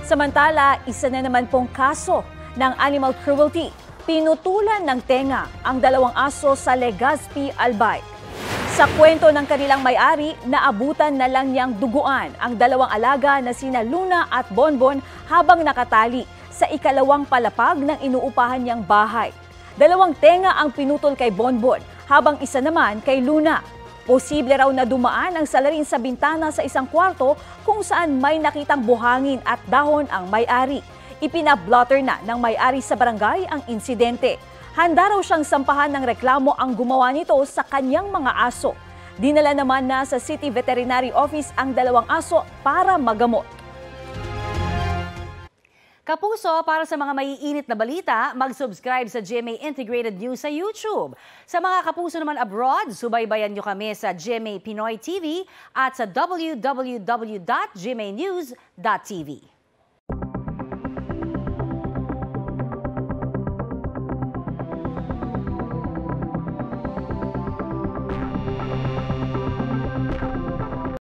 Samantala, isa na naman pong kaso ng animal cruelty. Pinutulan ng tenga ang dalawang aso sa Legazpi, Albay. Sa kwento ng kanilang may-ari, naabutan na lang niyang duguan ang dalawang alaga na sina Luna at Bonbon habang nakatali sa ikalawang palapag ng inuupahan niyang bahay. Dalawang tenga ang pinutol kay Bonbon habang isa naman kay Luna. Posible raw na dumaan ang salarin sa bintana sa isang kwarto kung saan may nakitang buhangin at dahon ang may-ari. Ipinablotter na ng may-ari sa barangay ang insidente. Handa raw siyang sampahan ng reklamo ang gumawa nito sa kanyang mga aso. Dinala naman na sa City Veterinary Office ang dalawang aso para magamot. Kapuso, para sa mga maiinit na balita, mag-subscribe sa GMA Integrated News sa YouTube. Sa mga kapuso naman abroad, subaybayan nyo kami sa GMA Pinoy TV at sa www.gmanews.tv.